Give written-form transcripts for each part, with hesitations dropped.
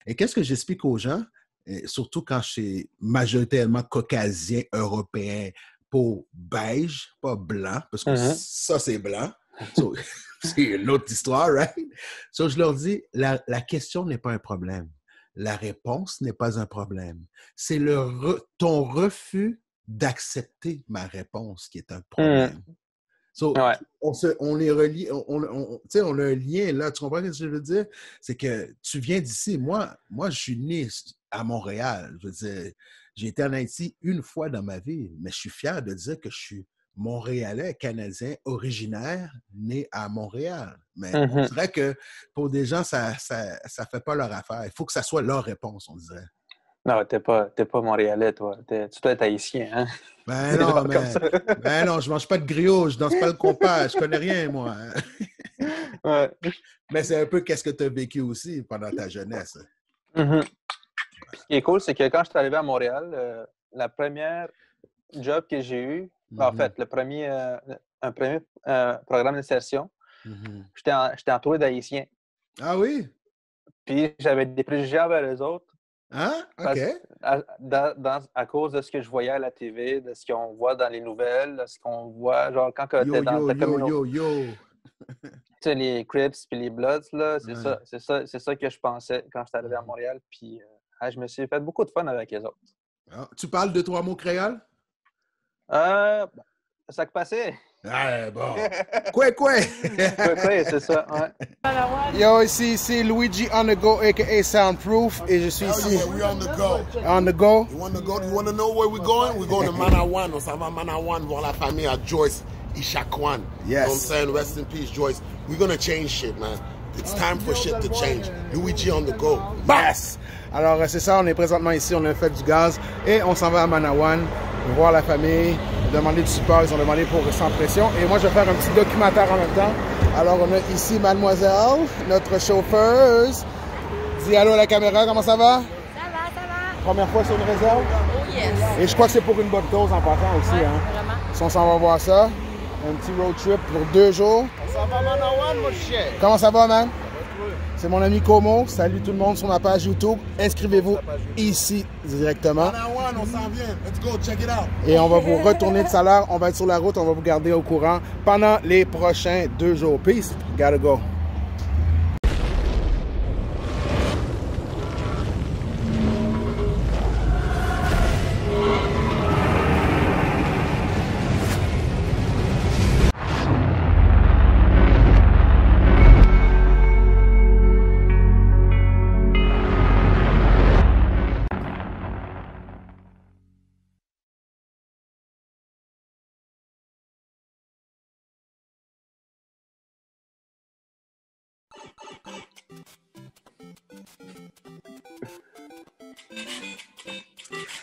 Et qu'est-ce que j'explique aux gens, et surtout quand je suis majoritairement caucasien, européen, peau beige, pas blanc, parce que ça, c'est blanc. So, c'est une autre histoire, right? So, je leur dis, la question n'est pas un problème. La réponse n'est pas un problème. C'est ton refus d'accepter ma réponse qui est un problème. So, Ouais. on les relie, on a un lien là. Tu comprends ce que je veux dire? C'est que tu viens d'ici. Moi, je suis né à Montréal. Je veux dire, j'ai été en Haïti une fois dans ma vie, mais je suis fier de dire que je suis Montréalais, Canadien, originaire, né à Montréal. Mais on dirait que pour des gens, ça fait pas leur affaire. Il faut que ça soit leur réponse, on dirait. Non, t'es pas Montréalais, toi. Tu dois être haïtien, hein? Ben non, je mange pas de griot, je danse pas le compas, je connais rien, moi. Ouais. Mais c'est un peu qu'est-ce que tu as vécu aussi pendant ta jeunesse. Ce qui est cool, c'est que quand je suis arrivé à Montréal, la première job que j'ai eu, en fait, un premier programme d'insertion, j'étais entouré d'Haïtiens. Ah oui? Puis j'avais des préjugés envers les autres. Ah, OK. À cause de ce que je voyais à la TV, de ce qu'on voit dans les nouvelles, de ce qu'on voit, genre quand tu es dans ta communauté. Tu sais, les Crips puis les Bloods, là, c'est ça que je pensais quand je suis arrivé à Montréal. Puis je me suis fait beaucoup de fun avec les autres. Ah, tu parles de 3 mots créoles? Ça que passait. Ah, bon. Quoi? C'est ça, ouais. Yo, ici, c'est Luigi on the go, a.k.a. Soundproof, et je suis ici. Yeah, we're on the go. On the go? You want to go? You want to know where we're going? We're going to Manawan. On s'en va à Manawan voir la famille à Joyce Ishakwan. Yes. You know what I'm saying? Rest in peace, Joyce. We're going to change shit, man. It's time for shit to change. Luigi on the go. Yes! Alors, c'est ça, on est présentement ici, on a fait du gaz, et on s'en va à Manawan, voir la famille, demander du support, ils ont demandé pour Sans Pression, et moi je vais faire un petit documentaire en même temps. Alors, on a ici Mademoiselle, notre chauffeuse. Dis allô à la caméra, comment ça va? Ça va. Première fois sur une réserve? Oh yes. Et je crois que c'est pour une bonne cause en passant aussi, hein? Vraiment. Si on s'en va voir ça, un petit road trip pour 2 jours. On s'en va à Manawan, mon chien. Comment ça va, man? C'est mon ami Como. Salut tout le monde sur ma page YouTube. Inscrivez-vous ici directement. Manawan, on s'en vient. Let's go, check it out. Et on va vous retourner de salaire. On va être sur la route. On va vous garder au courant pendant les prochains 2 jours. Peace. Gotta go.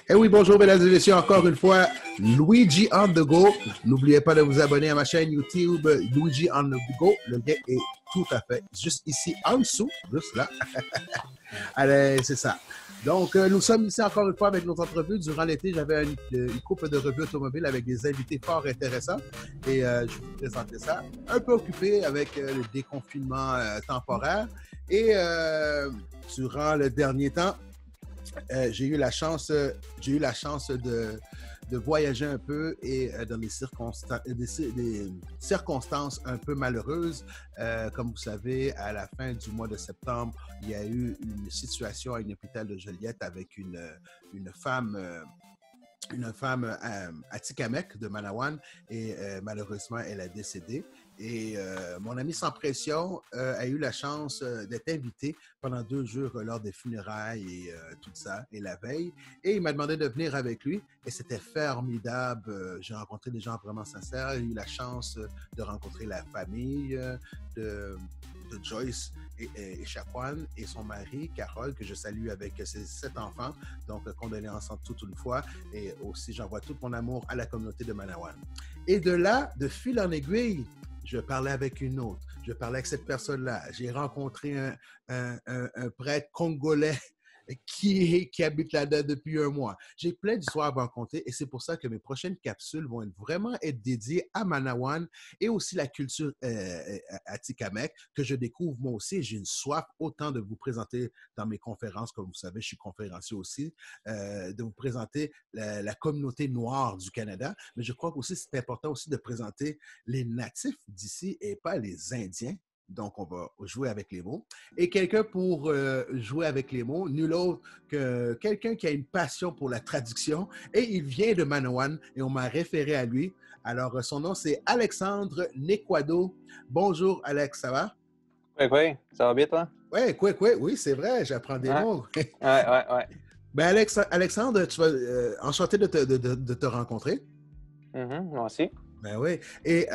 Eh oui, bonjour, mesdames et messieurs, encore une fois, Luigi on the go. N'oubliez pas de vous abonner à ma chaîne YouTube, Luigi on the go. Le lien est tout à fait juste ici, en dessous, juste là. Allez, c'est ça. Donc, nous sommes ici encore une fois avec notre entrevue. Durant l'été, j'avais une couple de revues automobiles avec des invités fort intéressants. Et je vais vous présenter ça. Un peu occupé avec le déconfinement temporaire. Et durant le dernier temps, j'ai eu la chance de voyager un peu et dans des circonstances un peu malheureuses. Comme vous savez, à la fin du mois de septembre, il y a eu une situation à un hôpital de Joliette avec une femme à Tikamek de Manawan et malheureusement, elle a décédé. Et mon ami Sans Pression a eu la chance d'être invité pendant 2 jours lors des funérailles et tout ça, et la veille. Et il m'a demandé de venir avec lui et c'était formidable. J'ai rencontré des gens vraiment sincères. J'ai eu la chance de rencontrer la famille de Joyce et Chakwan et son mari, Carole, que je salue avec ses 7 enfants. Donc, condoléances en toute une fois. Et aussi, j'envoie tout mon amour à la communauté de Manawan. Et de là, de fil en aiguille, je parlais avec une autre. Je parlais avec cette personne-là. J'ai rencontré un prêtre congolais qui habite là-dedans depuis un mois. J'ai plein d'histoires à vous raconter et c'est pour ça que mes prochaines capsules vont vraiment être dédiées à Manawan et aussi la culture Atikamekw que je découvre moi aussi. J'ai une soif autant de vous présenter dans mes conférences, comme vous savez, je suis conférencier aussi, de vous présenter la communauté noire du Canada, mais je crois aussi que c'est important aussi de présenter les natifs d'ici et pas les Indiens. Donc, on va jouer avec les mots. Et quelqu'un pour jouer avec les mots, nul autre que quelqu'un qui a une passion pour la traduction. Et il vient de Manawan et on m'a référé à lui. Alors, son nom, c'est Alexandre Nekwado. Bonjour, Alex, ça va? Oui, ça va bien, toi? Oui, c'est vrai, j'apprends des mots. Ouais. Ben, Alexandre, tu vas enchanté de te rencontrer. Moi aussi. Ben oui. Et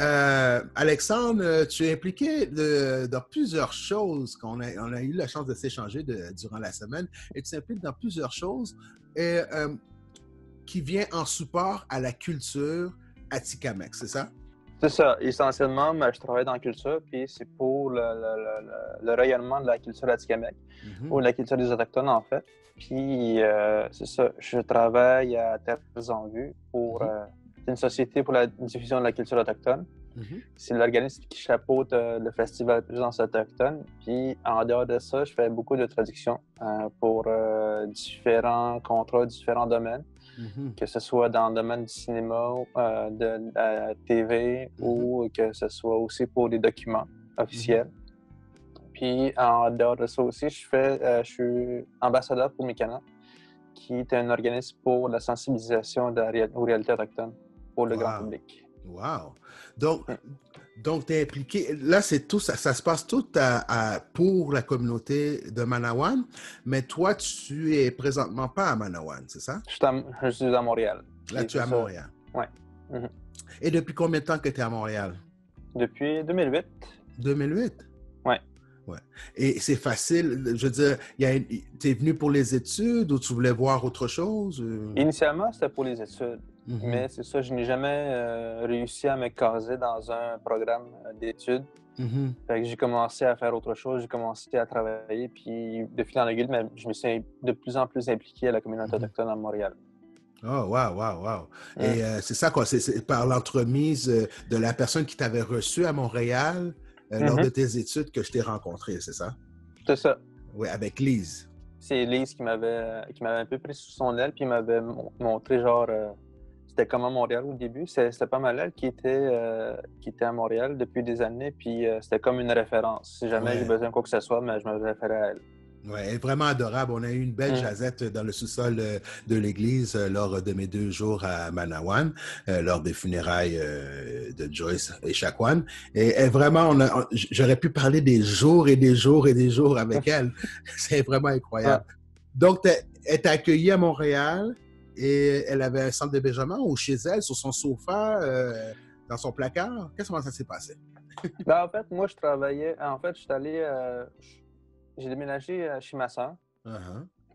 Alexandre, tu es impliqué dans plusieurs choses on a eu la chance de s'échanger durant la semaine. Et tu t'impliques dans plusieurs choses qui viennent en support à la culture Atikamekw, c'est ça? C'est ça. Essentiellement, je travaille dans la culture, puis c'est pour le rayonnement de la culture Atikamekw, ou de la culture des Autochtones, en fait. Puis, c'est ça. Je travaille à Terres en Vue pour... C'est une société pour la diffusion de la culture autochtone. C'est l'organisme qui chapeaute le Festival de présence autochtone. Puis, en dehors de ça, je fais beaucoup de traductions pour différents contrats, différents domaines, que ce soit dans le domaine du cinéma, de la TV, ou que ce soit aussi pour des documents officiels. Puis, en dehors de ça aussi, je suis ambassadeur pour Mikana, qui est un organisme pour la sensibilisation aux réalités autochtones pour le grand public. Wow! Donc tu es impliqué. Là, c'est tout, ça se passe tout pour la communauté de Manawan, mais toi, tu es présentement pas à Manawan, c'est ça? Je suis à Montréal. Là, tu es à Montréal. Oui. Et depuis combien de temps que tu es à Montréal? Depuis 2008. 2008? Oui. Ouais. Et c'est facile, je veux dire, tu es venu pour les études ou tu voulais voir autre chose? Initialement, c'était pour les études. Mais c'est ça, je n'ai jamais réussi à me caser dans un programme d'études. Fait que j'ai commencé à faire autre chose, j'ai commencé à travailler, puis de fil en aiguille, je me suis de plus en plus impliqué à la communauté autochtone à Montréal. Oh, wow. Et c'est ça, quoi, c'est par l'entremise de la personne qui t'avait reçu à Montréal lors de tes études que je t'ai rencontré, c'est ça? C'est ça. Oui, avec Lise. C'est Lise qui m'avait un peu pris sous son aile, puis m'avait montré genre... C'était comme à Montréal au début. C'était pas mal elle qui était à Montréal depuis des années, puis c'était comme une référence. Si jamais j'ai besoin de quoi que ce soit, mais je me référais à elle. Oui, elle est vraiment adorable. On a eu une belle jasette dans le sous-sol de l'église lors de mes 2 jours à Manawan, lors des funérailles de Joyce et Chakwan. Et vraiment, j'aurais pu parler des jours et des jours et des jours avec elle. C'est vraiment incroyable. Donc, elle t'a accueilli à Montréal et elle avait un centre d'hébergement ou chez elle, sur son sofa, dans son placard. Comment ça s'est passé? Ben, en fait, moi, je travaillais... En fait, je suis allé... J'ai déménagé chez ma soeur.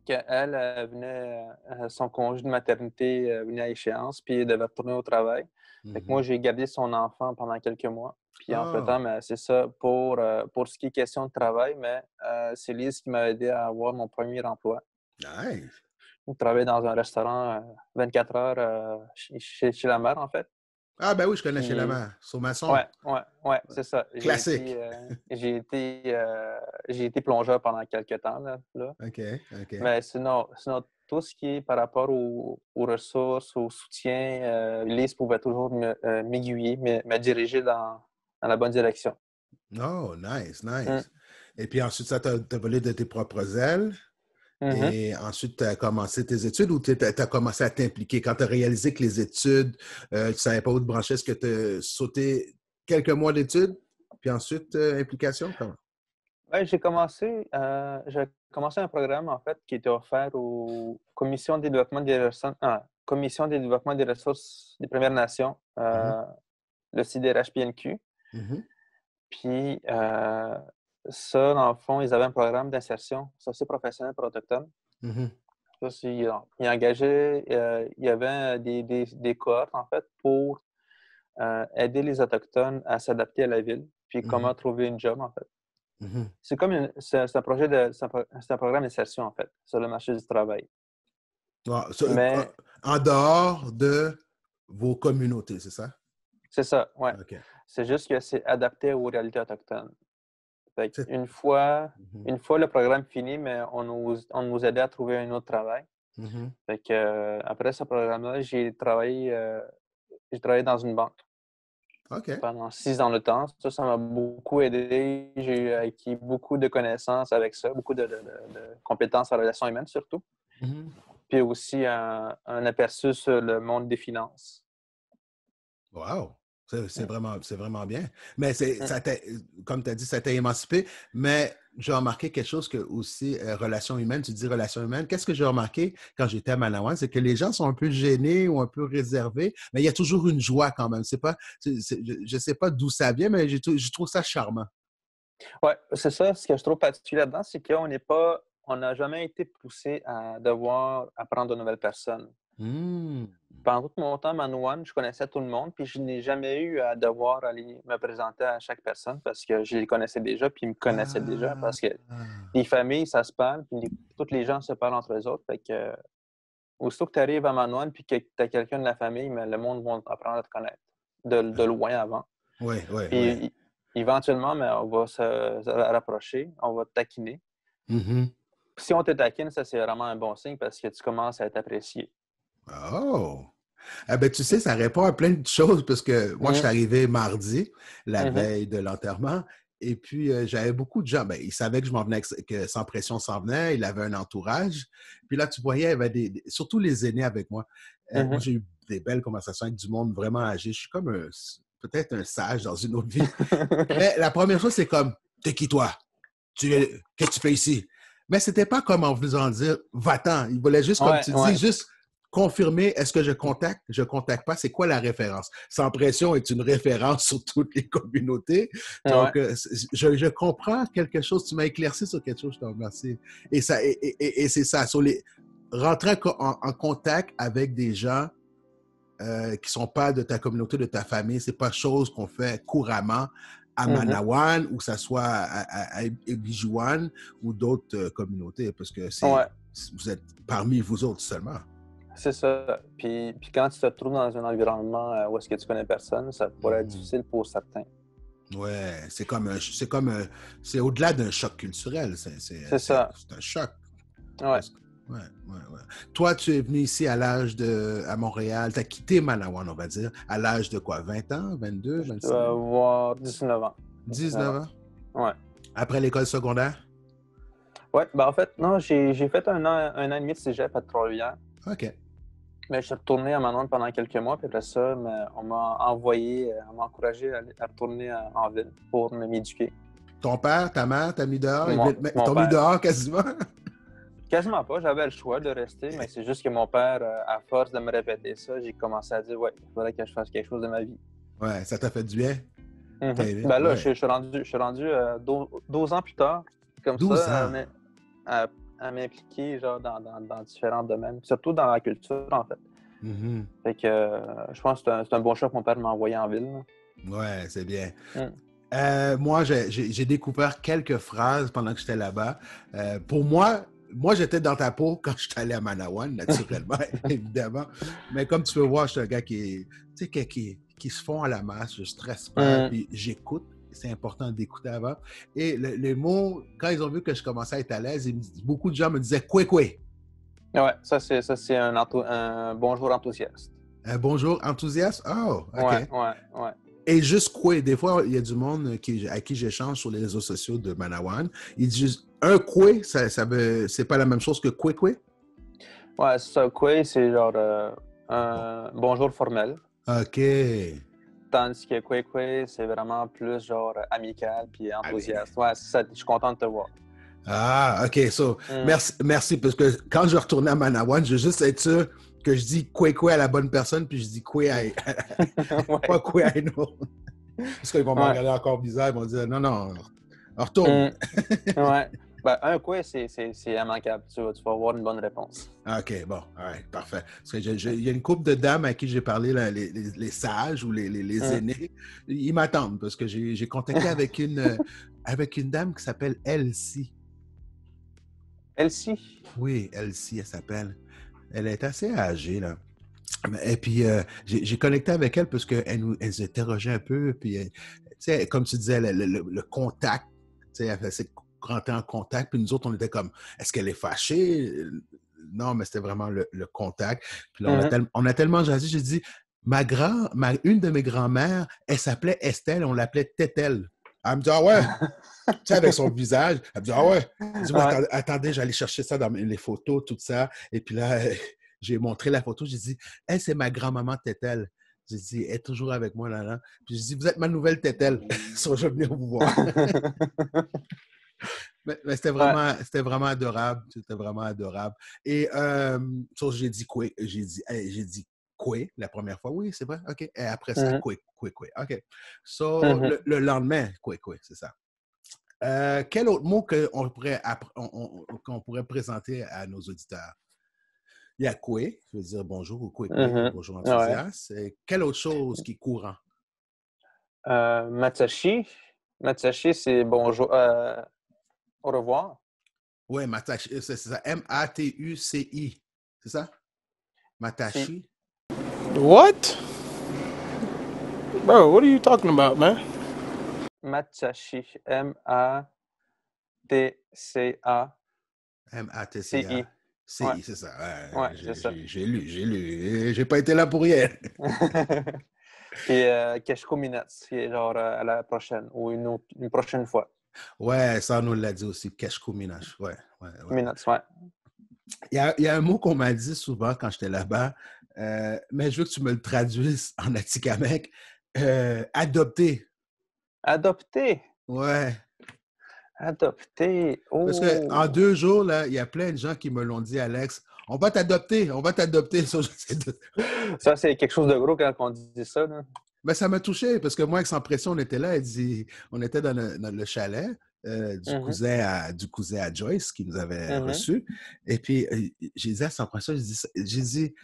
Elle venait, son congé de maternité venait à échéance, puis elle devait retourner au travail. Fait que moi, j'ai gardé son enfant pendant quelques mois. Puis entre-temps, c'est ça, pour ce qui est question de travail, mais c'est Lise qui m'a aidé à avoir mon premier emploi. Nice! Je travaillais dans un restaurant 24 heures chez la mère, en fait. Ah, ben oui, je connais chez la mère, sur Masson. Ouais, c'est ça. Classique. J'ai été plongeur pendant quelques temps, là. OK. Mais sinon, tout ce qui est par rapport aux ressources, au soutien, Lise pouvait toujours m'aiguiller, me diriger dans la bonne direction. Oh, nice. Et puis ensuite, ça t'a volé de tes propres ailes. Et ensuite, tu as commencé tes études ou tu as commencé à t'impliquer? Quand tu as réalisé que les études, tu ne savais pas où te brancher, est-ce que tu as sauté quelques mois d'études, puis ensuite, implication? Comment? Ouais, j'ai commencé un programme, en fait, qui était offert aux Commissions de développement Commission de développement des ressources des Premières Nations, le CDRH-PNQ. Puis, ça, dans le fond, ils avaient un programme d'insertion socio-professionnelle pour autochtones. Ça, ils engageaient, il y avait des cohortes, en fait, pour aider les Autochtones à s'adapter à la ville, puis comment trouver une job, en fait. C'est comme c'est un projet c'est un programme d'insertion, en fait, sur le marché du travail. Mais en dehors de vos communautés, c'est ça? C'est ça, ouais. OK. C'est juste que c'est adapté aux réalités autochtones. Fait une fois le programme fini, mais on nous aidait à trouver un autre travail. Fait que, après ce programme-là, j'ai travaillé dans une banque. OK. Pendant 6 ans de temps. Ça m'a beaucoup aidé. J'ai acquis beaucoup de connaissances avec ça, beaucoup de compétences en relations humaines surtout. Puis aussi un aperçu sur le monde des finances. Wow! C'est vraiment bien. Mais comme tu as dit, ça t'a émancipé. Mais j'ai remarqué quelque chose que aussi, relations humaines, tu dis relations humaines. Qu'est-ce que j'ai remarqué quand j'étais à Manawan? C'est que les gens sont un peu gênés ou un peu réservés, mais il y a toujours une joie quand même. Je ne sais pas d'où ça vient, mais je trouve ça charmant. Oui, c'est ça. Ce que je trouve particulier là-dedans, c'est on n'a jamais été poussé à devoir apprendre de nouvelles personnes. Pendant tout mon temps à Manawan, je connaissais tout le monde, puis je n'ai jamais eu à devoir aller me présenter à chaque personne parce que je les connaissais déjà, puis ils me connaissaient déjà parce que les familles, ça se parle, puis tous les gens se parlent entre eux autres. Fait que, aussitôt que tu arrives à Manawan puis que tu as quelqu'un de la famille, mais le monde va apprendre à te connaître de loin avant. Oui. Éventuellement, mais on va se rapprocher, on va te taquiner. Si on te taquine, ça, c'est vraiment un bon signe parce que tu commences à être apprécié. Oh! Ah ben, tu sais, ça répond à plein de choses parce que moi, je suis arrivé mardi, la veille de l'enterrement, et puis j'avais beaucoup de gens. Ben, ils savaient que je m'en venais, que Sans Pression s'en venait, il avait un entourage. Puis là, tu voyais, il y avait surtout les aînés avec moi. Moi, j'ai eu des belles conversations avec du monde vraiment âgé. Je suis comme peut-être un sage dans une autre vie. Mais la première chose, c'est comme, t'es qui toi? Qu'est-ce que tu fais ici? Mais c'était pas comme en faisant dire, va-t'en. Il voulait juste, comme tu dis, juste confirmer, est-ce que je contacte pas, c'est quoi la référence? Sans Pression est une référence sur toutes les communautés. Donc, je comprends quelque chose, tu m'as éclairci sur quelque chose, je te remercie. Et c'est ça, rentrer en contact avec des gens qui sont pas de ta communauté, de ta famille, c'est pas chose qu'on fait couramment à Manawan ou que ça soit à Bijouen ou d'autres communautés, parce que vous êtes parmi vous autres seulement. C'est ça. Puis quand tu te trouves dans un environnement où est-ce que tu connais personne, ça pourrait être difficile pour certains. Ouais, c'est au-delà d'un choc culturel. C'est ça. C'est un choc. Ouais. Toi, tu es venu ici à Montréal. Tu as quitté Manawan, on va dire, à l'âge de quoi? 20 ans? 22? 25? Voir 19 ans. 19 ans? Ouais. Après l'école secondaire? Ouais, ben en fait, non, j'ai fait un an et demi de cégep à Trois-Rivières. OK. Mais je suis retourné à Manawan pendant quelques mois, puis après ça, on m'a encouragé à retourner en ville pour m'éduquer. Ton père, ta mère, t'as mis dehors? T'ont mis dehors quasiment? Quasiment pas. J'avais le choix de rester, mais c'est juste que mon père, à force de me répéter ça, j'ai commencé à dire, ouais, il faudrait que je fasse quelque chose de ma vie. Ouais, ça t'a fait du bien? Ben là, je suis rendu 12 ans plus tard, comme 12 ça, ans. à m'impliquer genre, dans différents domaines, surtout dans la culture, en fait. Fait que je pense que c'est un bon choix que mon père m'a envoyé en ville. Là. Ouais, c'est bien. Moi, j'ai découvert quelques phrases pendant que j'étais là-bas. Pour moi, j'étais dans ta peau quand je suis allé à Manawan, naturellement, évidemment. Mais comme tu peux voir, je suis un gars qui se fond à la masse, je stresse pas, puis j'écoute. C'est important d'écouter avant. Et les mots, quand ils ont vu que je commençais à être à l'aise, beaucoup de gens me disaient « Koué Koué ». Ouais, ça c'est un bonjour enthousiaste. Un bonjour enthousiaste? Oh, OK. Ouais. Et juste Koué. Des fois, il y a du monde à qui j'échange sur les réseaux sociaux de Manawan. Ils disent un Koué, c'est pas la même chose que Koué Koué? Ouais, ça, Koué, c'est genre un bonjour formel. OK. Tandis que Koué, c'est vraiment plus genre amical puis enthousiaste. Ouais, c'est ça. Je suis content de te voir. Ah, OK. So, merci, parce que quand je retournais à Manawan, je veux juste être sûr que je dis Koué à la bonne personne, puis je dis Koué à pas Koué à une autre. Parce qu'ils vont me regarder encore bizarre, ils vont dire non, on retourne. Ouais. Ben, un quiz, c'est immanquable. Tu vas avoir une bonne réponse. OK, bon, right, parfait. Parce que il y a une couple de dames à qui j'ai parlé, là, les sages ou les aînés. Ils m'attendent parce que j'ai contacté avec une dame qui s'appelle Elsie. Elsie? Oui, Elsie, elle s'appelle. Elle est assez âgée, là. Et puis, j'ai connecté avec elle parce qu'elle s'interrogeait un peu. Puis, tu sais, comme tu disais, le contact, tu sais, elle faisait rentrer en contact. Puis nous autres, on était comme, est-ce qu'elle est fâchée? Non, mais c'était vraiment le contact. Puis là, on a tellement jasé, j'ai dit, une de mes grand-mères, elle s'appelait Estelle, on l'appelait Tétel. Elle me dit, ah ouais, tu sais, avec son visage. Elle me dit, ah ouais. Elle dit, attendez, j'allais chercher ça dans les photos, tout ça. Et puis là, j'ai montré la photo, j'ai dit, elle, c'est ma grand-maman Tétel. J'ai dit, elle est toujours avec moi là. Puis j'ai dit, vous êtes ma nouvelle Tétel. Je vais venir vous voir. Mais c'était vraiment adorable. C'était vraiment adorable. Et j'ai dit quoi? J'ai dit quoi la première fois? Oui, c'est vrai. OK. Et après ça, quoi. OK. So, le lendemain, quoi, c'est ça. Quel autre mot qu'on pourrait présenter à nos auditeurs? Il y a quoi, je veux dire bonjour ou quoi, bonjour enthousiaste. Ouais. Quelle autre chose qui est courant? Matashi. Matashi, c'est bonjour. Au revoir. Oui, Matashi, c'est ça. M-A-T-U-C-I. C'est ça? Matashi. What? Bro, what are you talking about, man? Matashi. M-A-T-C-A. M-A-T-C-A. C-I, ouais. C'est ça. Ouais, c'est ça. J'ai lu. J'ai pas été là pour rien. Puis Keshko Minats, qui est genre à la prochaine ou une prochaine fois. Ouais, ça, on nous l'a dit aussi. Keshko Minats. Ouais. Minats, ouais. Il y a un mot qu'on m'a dit souvent quand j'étais là-bas, mais je veux que tu me le traduises en Atikamekw. Adopter. Adopter? Ouais. Adopter. Oh. Parce qu'en 2 jours, là, il y a plein de gens qui me l'ont dit, Alex. On va t'adopter. Ça, c'est quelque chose de gros quand on dit ça. Là. Ben, ça m'a touché parce que moi, avec Sans Pression, on était là. On était dans le chalet du cousin à Joyce qui nous avait reçus. Et puis, j'ai dit à Sans Pression, j'ai dit,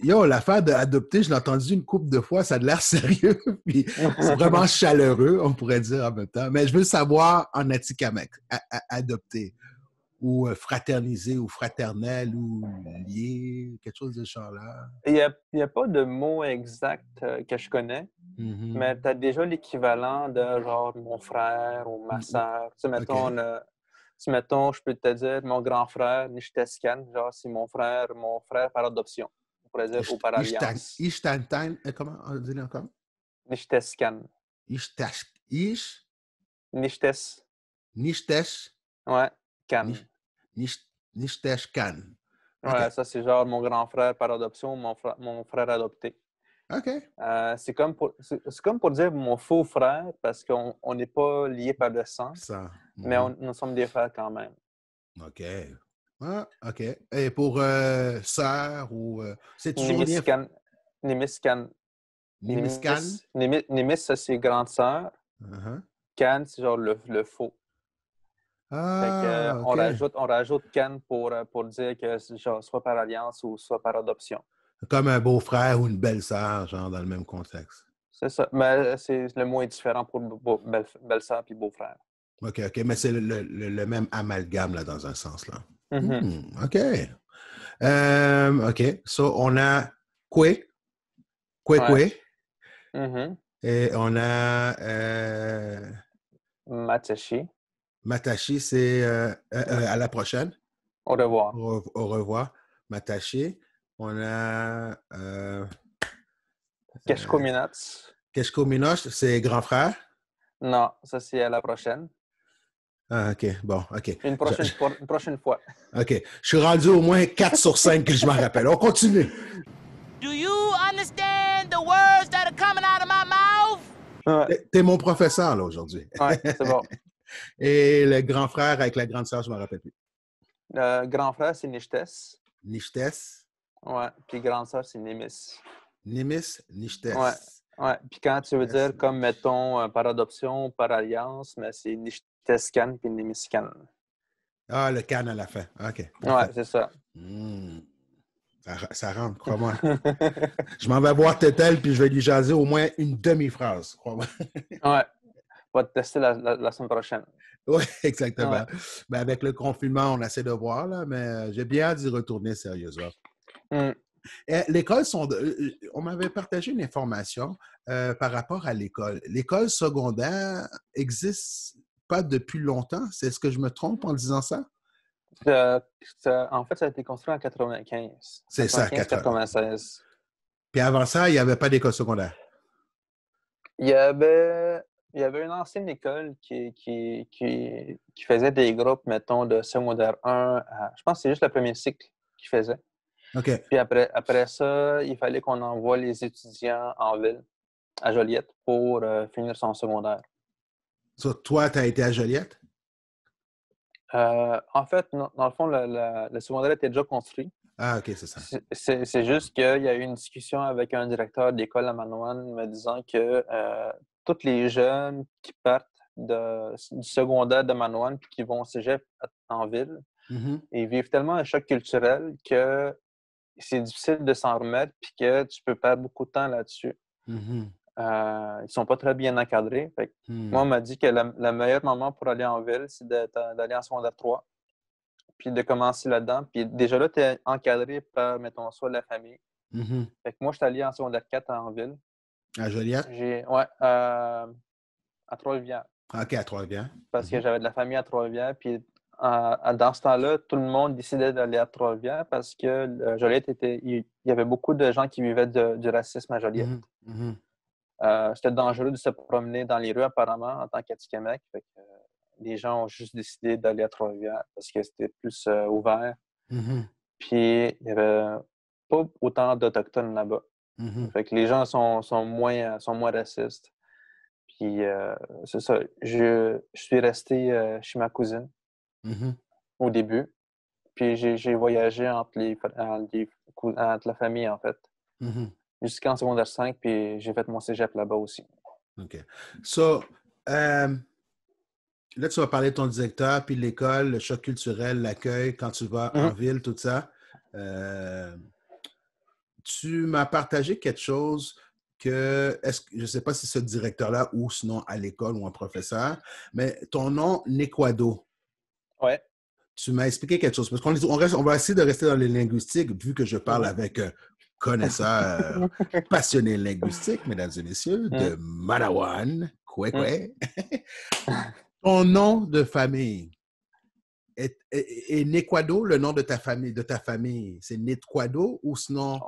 yo, l'affaire d'adopter, je l'ai entendu une couple de fois, ça a l'air sérieux. Puis c'est vraiment chaleureux, on pourrait dire en même temps. Mais je veux savoir en Atikamekw, adopter. Ou fraterniser, ou fraternel, ou lié, quelque chose de ce genre-là? Il n'y a pas de mot exact que je connais, mais tu as déjà l'équivalent de genre mon frère ou ma soeur. Tu sais, mettons, je peux te dire mon grand frère, Nishteskan, genre c'est mon frère par adoption. On pourrait dire ou par alliance. Ishtantan, comment on dit encore? Nishteskan. Nishtes. Ouais, Kan. Nishteshkan. Ouais, ça, c'est genre mon grand frère par adoption, mon frère adopté. OK. C'est comme pour dire mon faux frère, parce qu'on n'est pas liés par le sang, mais nous sommes des frères quand même. OK. Ah, OK. Et pour sœur ou... c'est toujours Nimiskan. Nimis, ça, c'est grande sœur. Kan, c'est genre le faux. Ah, on rajoute Kan pour dire que genre, soit par alliance ou soit par adoption. Comme un beau-frère ou une belle-sœur, genre dans le même contexte. C'est ça. Mais le mot est différent pour belle-sœur et beau-frère. OK. Mais c'est le même amalgame là, dans un sens. Là. OK. OK. So, on a Kwe. Et on a Matashi, c'est à la prochaine. Au revoir. Au revoir. Matashi. On a... Keshko Minats. Keshko Minats, c'est grand frère? Non, ça c'est à la prochaine. Ah, OK. Bon, OK. Une prochaine fois. OK. Je suis rendu au moins 4 sur 5 que je m'en rappelle. On continue. Do you understand the words that are coming out of my mouth? T'es mon professeur, là, aujourd'hui. Oui, c'est bon. Et le grand frère avec la grande sœur, je ne me rappelle plus. Le grand frère, c'est Nishtes. Nishtes? Ouais. Puis grande sœur, c'est Nimis. Nimis, Nishtes. Ouais. Puis quand tu veux dire, comme, mettons, par adoption, par alliance, mais c'est Nishteskan puis Nimiskan. Ah, le can à la fin. OK. Ouais, c'est ça. Ça rentre, crois-moi. Je m'en vais voir Tétel, puis je vais lui jaser au moins une demi-phrase, crois-moi. Ouais. On va te tester la semaine prochaine. Oui, exactement. Ouais. Ben, avec le confinement, on essaie de voir, là, mais j'ai bien hâte d'y retourner sérieusement. L'école, on m'avait partagé une information par rapport à l'école. L'école secondaire existe pas depuis longtemps. C'est ce que je me trompe en disant ça? En fait, ça a été construit en 95. C'est ça, 96. Puis avant ça, il n'y avait pas d'école secondaire. Il y avait une ancienne école qui faisait des groupes, mettons, de secondaire 1 à... Je pense que c'est juste le premier cycle qui faisait. OK. Puis après ça, il fallait qu'on envoie les étudiants en ville, à Joliette, pour finir son secondaire. So, toi, tu as été à Joliette? En fait, dans le fond, le secondaire était déjà construit. Ah, OK, c'est ça. C'est juste qu'il y a eu une discussion avec un directeur d'école à Manawan me disant que tous les jeunes qui partent du secondaire de Manawan puis qui vont au cégep en ville, ils vivent tellement un choc culturel que c'est difficile de s'en remettre puis que tu peux perdre beaucoup de temps là-dessus. Ils sont pas très bien encadrés. Fait que moi, on m'a dit que le meilleur moment pour aller en ville, c'est d'aller en secondaire 3 puis de commencer là-dedans. Puis déjà là, tu es encadré par, mettons, soit la famille. Fait que moi, je suis allé en secondaire 4 en ville. À Joliette? Ouais, à Trois-Rivières. OK, à Trois-Rivières. Parce que j'avais de la famille à Trois-Rivières. Puis dans ce temps-là, tout le monde décidait d'aller à Trois-Rivières parce que Joliette il y avait beaucoup de gens qui vivaient du racisme à Joliette. C'était dangereux de se promener dans les rues, apparemment, en tant qu'Atikamekw. Fait que les gens ont juste décidé d'aller à Trois-Rivières parce que c'était plus ouvert. Puis, il n'y avait pas autant d'Autochtones là-bas. Fait que les gens sont moins racistes. Puis, c'est ça. Je suis resté chez ma cousine au début. Puis, j'ai voyagé entre la famille, en fait. Jusqu'en secondaire 5, puis j'ai fait mon cégep là-bas aussi. OK. So, là, tu vas parler de ton directeur, puis l'école, le choc culturel, l'accueil, quand tu vas en ville, tout ça. Tu m'as partagé quelque chose que, je ne sais pas si c'est ce directeur-là ou sinon à l'école ou un professeur, mais ton nom, Nekwado. Ouais. Tu m'as expliqué quelque chose. Parce on va essayer de rester dans les linguistiques, vu que je parle avec connaisseur passionné linguistique, mesdames et messieurs, de Manawan, Kwekwe. Ton nom de famille est Nekwado, le nom de ta famille. C'est Nekwado ou sinon?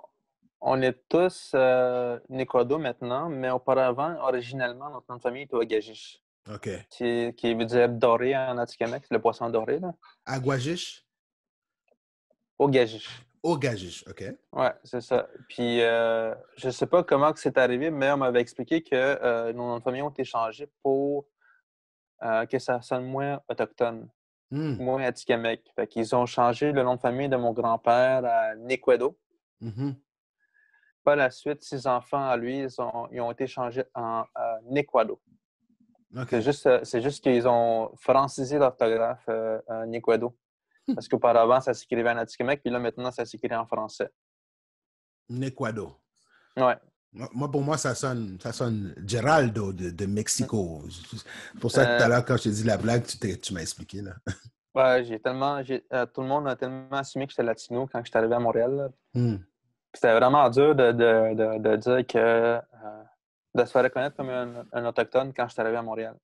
On est tous Nekwado maintenant, mais auparavant, originellement, notre nom de famille était Ouagajish. OK. Qui veut dire doré en Atikamekw, le poisson doré, là. Aguajish? Ouagajish. Ouagajish, OK. Ouais, c'est ça. Puis, je sais pas comment c'est arrivé, mais on m'avait expliqué que nos noms de famille ont été changés pour que ça sonne moins autochtone, moins Atikamekw. Fait qu'ils ont changé le nom de famille de mon grand-père à Nekwado. Par la suite, 6 enfants à lui, ils ont été changés en Nekwado. Okay. C'est juste qu'ils ont francisé l'orthographe Nekwado. Parce qu'auparavant, ça s'écrivait en Atikamekw, puis là, maintenant, ça s'écrit en français. Nekwado. Ouais. Pour moi, ça sonne Geraldo de Mexico. C'est pour ça que tout à l'heure, quand je t'ai dit la blague, tu m'as expliqué, là. Ouais, tout le monde a tellement assumé que j'étais latino quand je suis arrivé à Montréal. C'était vraiment dur de dire que... de se faire reconnaître comme un autochtone quand je suis arrivé à Montréal.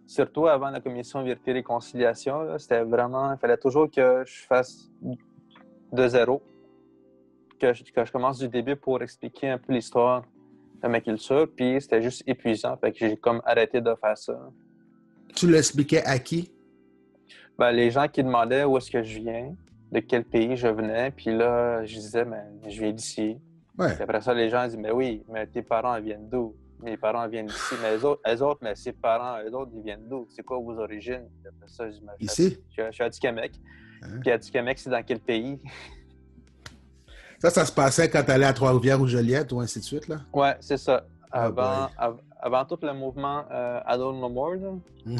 Surtout avant la commission Vérité et Réconciliation, c'était vraiment... Il fallait toujours que je fasse de zéro, que je commence du début pour expliquer un peu l'histoire de ma culture, puis c'était juste épuisant, fait que j'ai comme arrêté de faire ça. Tu l'expliquais à qui? Ben, les gens qui demandaient où est-ce que je viens, de quel pays je venais, puis là, je disais, je viens d'ici. Ouais. Puis après ça, les gens disent, mais oui, mais tes parents ils viennent d'où? Mes parents viennent d'ici. Mais eux autres, mais ses parents, eux autres, ils viennent d'où? C'est quoi vos origines? Puis après ça, je dis, ici? Je suis à Atikamekw. Puis Atikamekw, c'est dans quel pays? Ça se passait quand tu allais à Trois-Rivières ou Joliette ou ainsi de suite, là? Ouais, c'est ça. avant tout le mouvement Adult No More,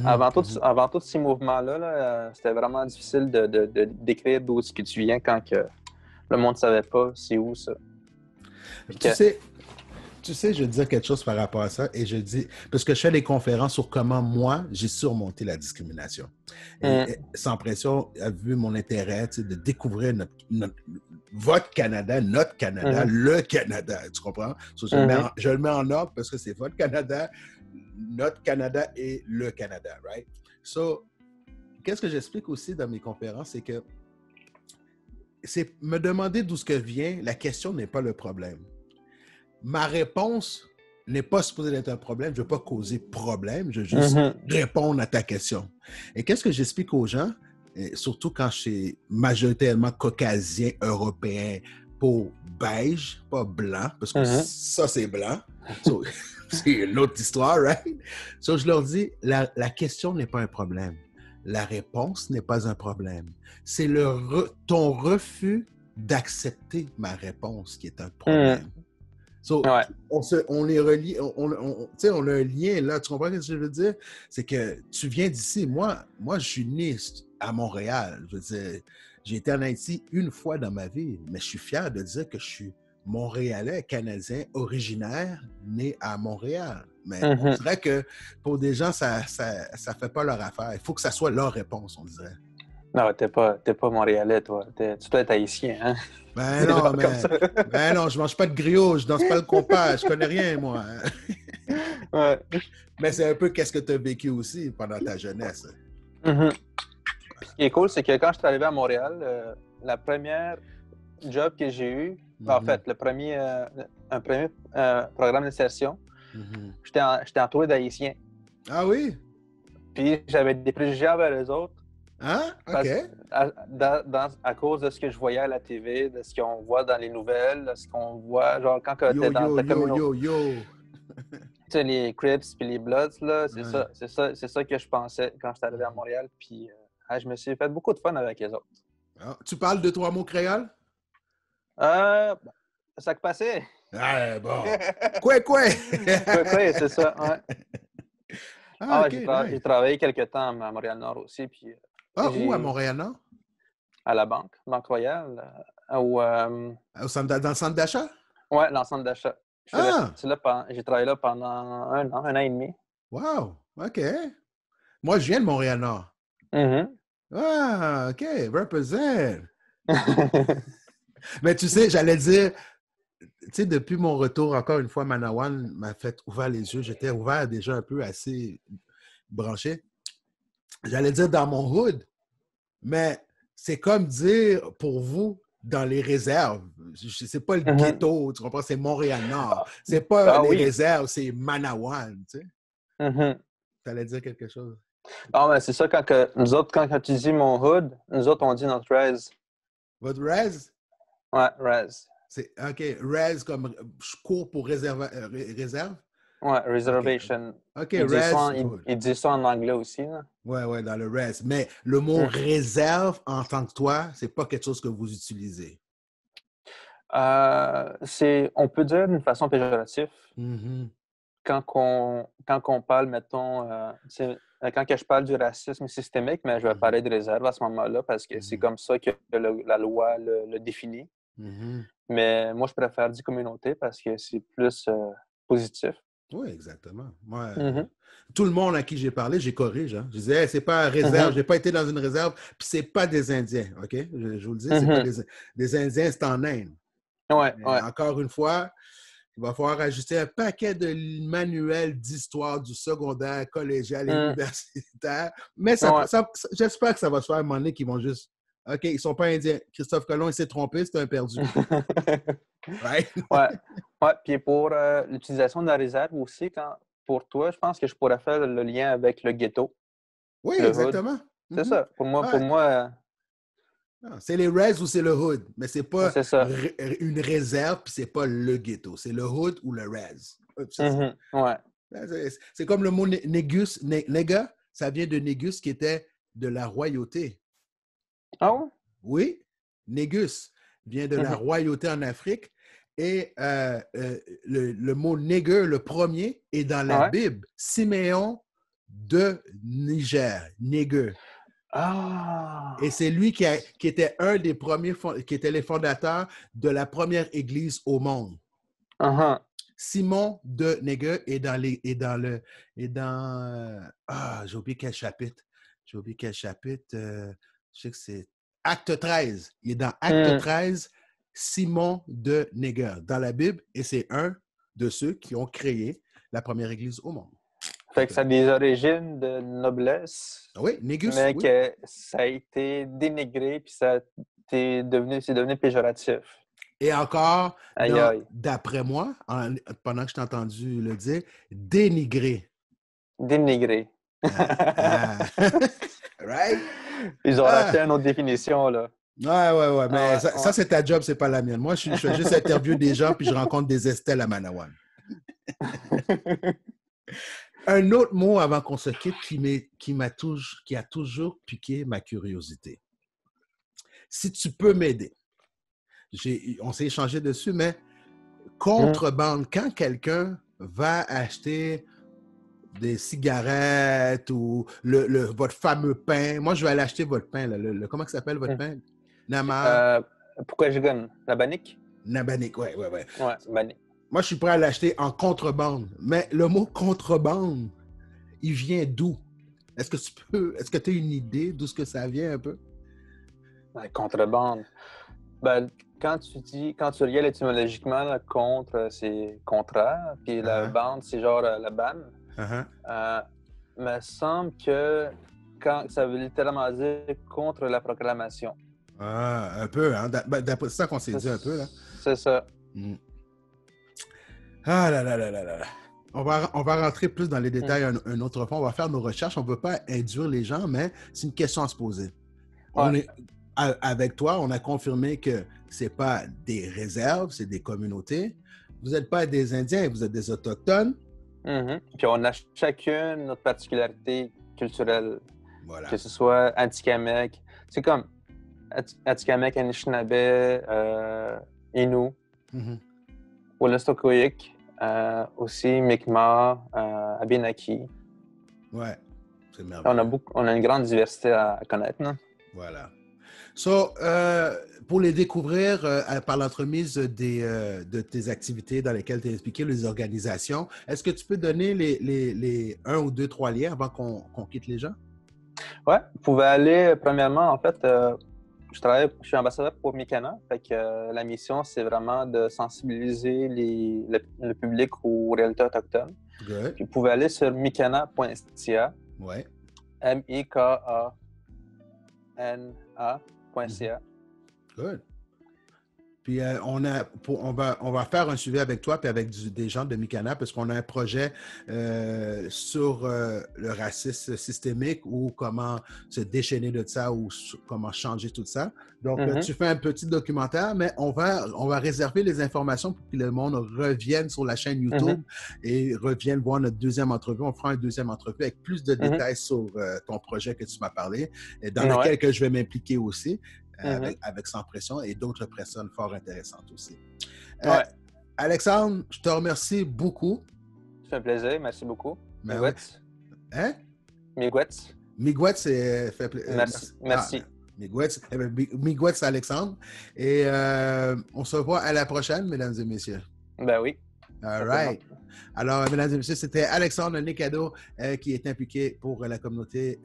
avant tous ces mouvements-là, c'était vraiment difficile de décrire d'où est-ce que tu viens quand que le monde ne savait pas c'est où ça. Tu sais, je veux dire quelque chose par rapport à ça, et je dis, parce que je fais des conférences sur comment moi, j'ai surmonté la discrimination. Et Sans Pression a vu mon intérêt de découvrir votre Canada, notre Canada, le Canada, tu comprends? So, je le mets en ordre parce que c'est votre Canada, notre Canada et le Canada, right? So, qu'est-ce que j'explique aussi dans mes conférences, c'est que me demander d'où ce que vient, la question n'est pas le problème. Ma réponse n'est pas supposée être un problème. Je ne veux pas causer problème. Je veux juste répondre à ta question. Et qu'est-ce que j'explique aux gens, et surtout quand je suis majoritairement caucasien, européen, peau beige, pas blanc, parce que ça, c'est blanc. So, c'est une autre histoire, right? So, je leur dis, la question n'est pas un problème. La réponse n'est pas un problème. C'est ton refus d'accepter ma réponse qui est un problème. So, on est relié, on a un lien là, tu comprends ce que je veux dire? C'est que tu viens d'ici. Moi, je suis né à Montréal. Je veux dire, j'ai été en Haïti une fois dans ma vie, mais je suis fier de dire que je suis Montréalais, Canadien, originaire, né à Montréal. Mais on dirait que pour des gens, ça fait pas leur affaire. Il faut que ça soit leur réponse, on dirait. Non, t'es pas Montréalais, toi. Tu dois être haïtien, hein? Ben non, je mange pas de griot, je danse pas le compas, je connais rien, moi. Mais c'est un peu qu'est-ce que tu as vécu aussi pendant ta jeunesse. Ce qui est cool, c'est que quand je suis arrivé à Montréal, la première job que j'ai eu, en fait, un premier programme d'insertion, j'étais entouré d'Haïtiens. Ah oui? Puis j'avais des préjugés envers les autres. Hein? OK. À cause de ce que je voyais à la TV, de ce qu'on voit dans les nouvelles, de ce qu'on voit, genre quand tu es dans ta communauté. Tu sais, les Crips puis les Bloods, là, c'est ça que je pensais quand je suis arrivé à Montréal. Puis je me suis fait beaucoup de fun avec les autres. Ah, tu parles de 3 mots créoles? Ça que passait. Ah, bon. Quoi? Quoi, c'est ça, ouais. Okay, j'ai travaillé quelques temps à Montréal-Nord aussi. Puis, où à Montréal-Nord? À la Banque Royale. Dans le centre d'achat? Oui, dans le centre d'achat. J'ai travaillé là pendant un an et demi. Wow! OK. Moi, je viens de Montréal-Nord. Ah, OK. Represent. Mais tu sais, j'allais dire, tu sais, depuis mon retour, encore une fois, Manawan m'a fait ouvrir les yeux. J'étais ouvert déjà un peu assez branché. J'allais dire dans mon hood, mais c'est comme dire pour vous dans les réserves. C'est pas le ghetto, tu comprends? C'est Montréal-Nord. C'est pas les réserves, c'est Manawan, tu sais. Tu allais dire quelque chose? Ah, mais c'est ça, nous autres, quand tu dis mon hood, nous autres, on dit notre res. Votre res? Ouais, res. C'est, OK, res comme je cours pour réserve? Ouais, reservation. OK, res. Il dit ça en anglais aussi, là. Ouais, dans le res. Mais le mot réserve en tant que toi, c'est pas quelque chose que vous utilisez. On peut dire d'une façon péjorative. Quand on parle, mettons, quand je parle du racisme systémique, mais je vais parler de réserve à ce moment-là parce que c'est comme ça que la loi le définit. Mais moi, je préfère dire communauté parce que c'est plus positif. Oui, exactement. Moi, tout le monde à qui j'ai parlé, j'ai corrigé. Hein. Je disais, hey, c'est pas une réserve, j'ai pas été dans une réserve, puis c'est pas des Indiens, OK? Je vous le dis, c'est pas des Indiens, c'est en Inde. Ouais. Encore une fois, il va falloir ajuster un paquet de manuels d'histoire du secondaire, collégial et universitaire. Mais j'espère que ça va se faire à un moment donné qu'ils vont juste... OK, ils sont pas Indiens. Christophe Colomb, il s'est trompé, c'est un perdu. Right? Ouais. Puis pour l'utilisation de la réserve aussi, pour toi, je pense que je pourrais faire le lien avec le ghetto. Oui, exactement. C'est ça. Pour moi c'est les res ou c'est le hood, mais c'est pas une réserve puis c'est pas le ghetto. C'est le hood ou le res. C'est comme le mot négus, nègre, ça vient de négus qui était de la royauté. Ah ouais? Oui, négus vient de la royauté en Afrique Et le mot nigger, le premier, est dans la Bible. Siméon de Niger, nigger. Ah! Et c'est lui qui était un des premiers, qui était les fondateurs de la première église au monde. Uh-huh. Simon de Niger est dans j'ai oublié quel chapitre. Je sais que c'est Acte 13. Il est dans Acte 13, Simon de Niger, dans la Bible, et c'est un de ceux qui ont créé la première église au monde. Fait que ça a des origines de noblesse. Oui, négus. Mais oui. que ça a été dénigré, puis c'est devenu péjoratif. Et encore, d'après moi, pendant que je t'ai entendu le dire, dénigré. Dénigré. Right? Ils ont racheté une autre définition, là. Ouais. Mais ça, c'est ta job, c'est pas la mienne. Moi, je fais juste interviewer des gens, puis je rencontre des Estelle à Manawan. Un autre mot avant qu'on se quitte qui a toujours piqué ma curiosité. Si tu peux m'aider. On s'est échangé dessus, mais contrebande, quand quelqu'un va acheter des cigarettes ou votre fameux pain, moi je vais aller acheter votre pain, comment ça s'appelle votre pain? Pourquoi je gagne? La Banique? La Banique, ouais. Ouais, Banique. Moi je suis prêt à l'acheter en contrebande, mais le mot contrebande, il vient d'où? Est-ce que tu as une idée d'où ce que ça vient un peu? La contrebande. Ben, quand tu regardes étymologiquement, le contre, c'est contraire, puis la bande, c'est genre la banne. Mais il semble que ça veut littéralement dire contre la proclamation. Un peu, hein? D'après ça qu'on s'est dit un peu, là. C'est ça. Ah là là là là là. On va rentrer plus dans les détails une autre fois. On va faire nos recherches. On ne veut pas induire les gens, mais c'est une question à se poser. Avec toi, on a confirmé que ce n'est pas des réserves, c'est des communautés. Vous n'êtes pas des Indiens, vous êtes des Autochtones. Puis on a chacune notre particularité culturelle. Voilà. Que ce soit Atikamekw. C'est comme Atikamekw, Anishinaabe, Innu, Wolastoqiyik, aussi Mi'kmaq, Abenaki. Ouais, c'est merveilleux. On a une grande diversité à connaître, non? Voilà. So, pour les découvrir par l'entremise de tes activités dans lesquelles tu as expliqué les organisations, est-ce que tu peux donner les 1 ou 2, 3 liens avant qu'on quitte les gens? Oui, vous pouvez aller, premièrement, en fait, je suis ambassadeur pour Mikana. Fait que la mission, c'est vraiment de sensibiliser le public aux réalités autochtones. Good. Puis vous pouvez aller sur mikana.ca. Ouais. MIKANA.ca. Good. Puis on va faire un suivi avec toi puis avec des gens de Mikana parce qu'on a un projet sur le racisme systémique ou comment se déchaîner de ça ou comment changer tout ça. Donc, tu fais un petit documentaire, mais on va réserver les informations pour que le monde revienne sur la chaîne YouTube et revienne voir notre deuxième entrevue. On fera une deuxième entrevue avec plus de détails sur ton projet que tu m'as parlé et dans lequel que je vais m'impliquer aussi. Avec Sans Pression et d'autres personnes fort intéressantes aussi. Alexandre, je te remercie beaucoup. Ça fait un plaisir, merci beaucoup. Miigwetz. Hein? Miigwetz. Miigwetz, c'est fait plaisir. Merci. Miigwetz Alexandre. Et on se voit à la prochaine, mesdames et messieurs. Ben oui. All right. Alors, mesdames et messieurs, c'était Alexandre Nicado qui est impliqué pour la communauté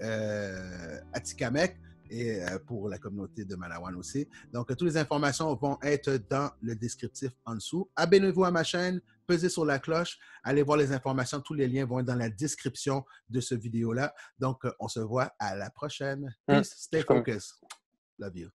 Atikamekw et pour la communauté de Manawan aussi. Donc, toutes les informations vont être dans le descriptif en dessous. Abonnez-vous à ma chaîne, pesez sur la cloche, allez voir les informations. Tous les liens vont être dans la description de ce vidéo-là. Donc, on se voit à la prochaine. Peace, stay focused. Love you.